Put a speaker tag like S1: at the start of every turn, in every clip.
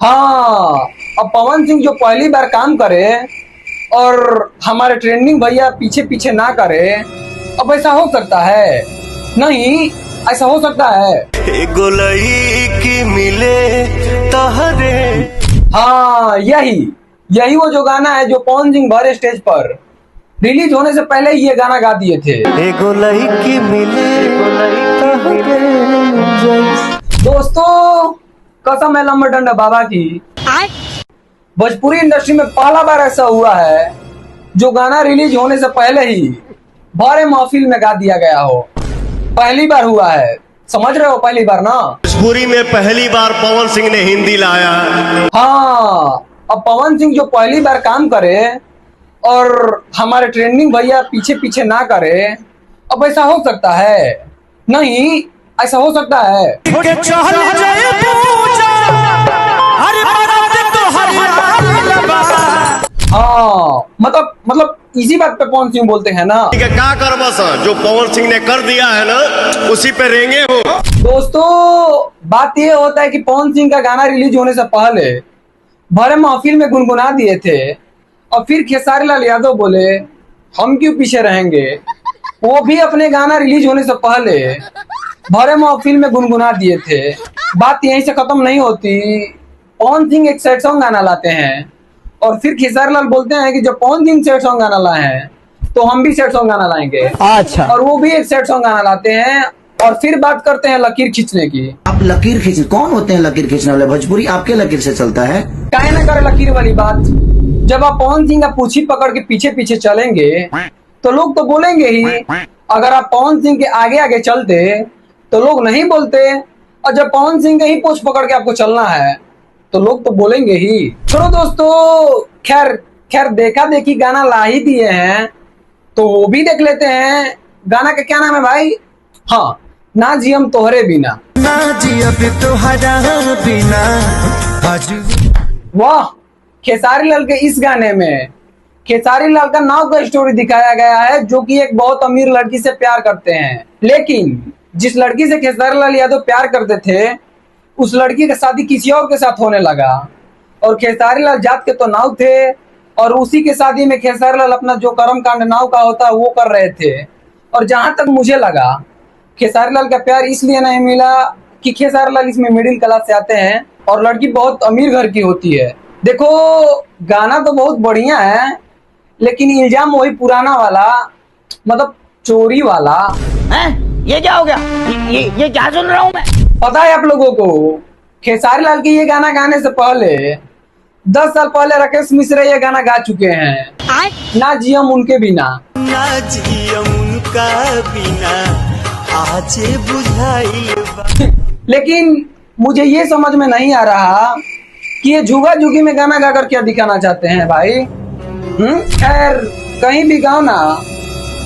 S1: हाँ, अब पवन सिंह जो पहली बार काम करे और हमारे ट्रेंडिंग भैया पीछे पीछे ना करे, अब ऐसा हो सकता है? नहीं, ऐसा हो सकता है?
S2: गोलई की मिले तहरे।
S1: हाँ, यही यही वो जो गाना है जो पवन सिंह भरे स्टेज पर रिलीज होने से पहले ही ये गाना गा दिए थे।
S2: गोलई की मिले
S1: दोस्तों, कसम है लंबा डंडा बाबा की, भोजपुरी इंडस्ट्री में पहला बार ऐसा हुआ है जो गाना रिलीज होने से पहले ही भरे महफिल में गा दिया गया हो। पहली बार हुआ है, समझ रहे हो? पहली बार ना।
S2: भोजपुरी में पहली बार पवन सिंह ने हिंदी लाया।
S1: हाँ, अब पवन सिंह जो पहली बार काम करे और हमारे ट्रेंडिंग भैया पीछे पीछे ना करे, अब ऐसा हो सकता है? नहीं, ऐसा हो सकता है? हाँ, मतलब इसी बात पे पवन सिंह बोलते हैं ना,
S2: क्या कर बस जो पवन सिंह ने कर दिया है ना उसी पे रेंगे हो।
S1: दोस्तों, बात ये होता है कि पवन सिंह का गाना रिलीज होने से पहले भरे महफिल में गुनगुना दिए थे और फिर खेसारी लाल यादव बोले हम क्यों पीछे रहेंगे, वो भी अपने गाना रिलीज होने से पहले भरे महफिल में गुनगुना दिए थे। बात यहीं से खत्म नहीं होती। पवन सिंह एक सैड सॉन्ग गाना लाते हैं और फिर खेसारी लाल बोलते हैं कि जब पवन सिंह सैड सॉन्ग गाना लाए हैं तो हम भी सैड सॉन्ग गाना लाएंगे।
S3: अच्छा,
S1: और वो भी एक सैड सॉन्ग गाना लाते हैं और फिर बात करते हैं लकीर खींचने की।
S3: आप लकीर खींच कौन होते हैं? लकीर खींचने वाले भोजपुरी आपके लकीर से चलता है?
S1: काहे ना करे लकीर वाली बात। जब आप पवन सिंह का पूछी पकड़ के पीछे पीछे चलेंगे तो लोग तो बोलेंगे ही। अगर आप पवन सिंह के आगे आगे चलते तो लोग नहीं बोलते, और जब पवन सिंह के ही पूछ पकड़ के आपको चलना है तो लोग तो बोलेंगे ही। चलो दोस्तों, खैर देखा देखी गाना ला ही दिए हैं तो वो भी देख लेते हैं। गाना का क्या नाम है भाई? हाँ, ना जियम तोहरे बिना।
S2: ना जियब तोहरा बिना।
S1: वाह, खेसारी लाल के इस गाने में खेसारी लाल का नाव का स्टोरी दिखाया गया है, जो कि एक बहुत अमीर लड़की से प्यार करते हैं, लेकिन जिस लड़की से खेसारी लाल यादव प्यार करते थे उस लड़की का शादी किसी और के साथ होने लगा और खेसारी लाल जात के तो नाव थे और उसी के शादी में खेसारी लाल अपना जो कर्म कांड नाव का होता है वो कर रहे थे। और जहां तक मुझे लगा, खेसारी लाल का प्यार इसलिए नहीं मिला कि खेसारी लाल इसमें मिडिल क्लास से आते हैं और लड़की बहुत अमीर घर की होती है। देखो, गाना तो बहुत बढ़िया है लेकिन इल्जाम वही पुराना वाला, मतलब चोरी वाला
S4: हैं? ये क्या हो गया? ये क्या सुन रहा हूँ मैं?
S1: पता है आप लोगों को, खेसारी लाल के ये गाना गाने से पहले 10 साल पहले राकेश मिश्रा ये गाना गा चुके हैं, ना जियम उनके बिना।
S2: ना जियम उनका बिना आज बुझाइल।
S1: लेकिन मुझे ये समझ में नहीं आ रहा कि ये जुगा जुगी में गाना गाकर क्या दिखाना चाहते हैं भाई। खैर, कहीं भी गाओ ना,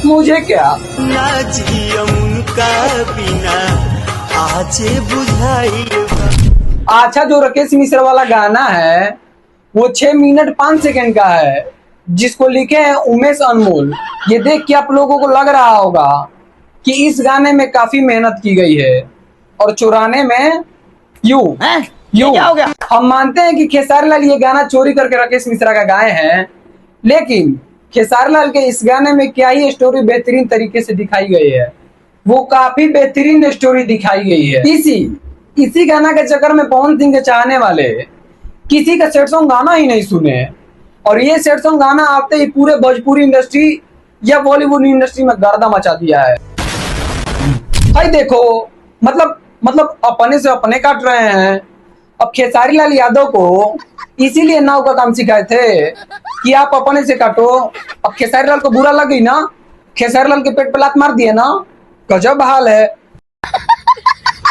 S1: मुझे क्या।
S2: ना जियम उनका बिना आज बुझाइल।
S1: अच्छा, जो राकेश मिश्रा वाला गाना है वो 6 मिनट 5 सेकंड का है, जिसको लिखे हैं उमेश अनमोल। ये देख के आप लोगों को लग रहा होगा कि इस गाने में काफी मेहनत की गई है और चुराने में यू
S4: क्या हो गया?
S1: हम मानते हैं कि खेसारी लाल ये गाना चोरी करके राकेश मिश्रा का गाए हैं, लेकिन खेसारी लाल के इस गाने में क्या ही स्टोरी बेहतरीन तरीके से दिखाई गई है। वो काफी बेहतरीन स्टोरी दिखाई गई है। इसी गाना के चक्कर में पवन सिंह के चाहने वाले किसी का सैड सॉन्ग गाना ही नहीं सुने और ये सैड सॉन्ग गाना आते ही पूरे भोजपुरी इंडस्ट्री या बॉलीवुड इंडस्ट्री में गर्दा मचा दिया है। भाई देखो, मतलब अपने से अपने काट रहे हैं। अब खेसारी लाल यादव को इसीलिए नाव का काम सिखाए थे कि आप अपने से काटो। अब खेसारी लाल को बुरा लगी ना, खेसारी लाल के पेट पे लात मार दिए ना, गजब हाल है।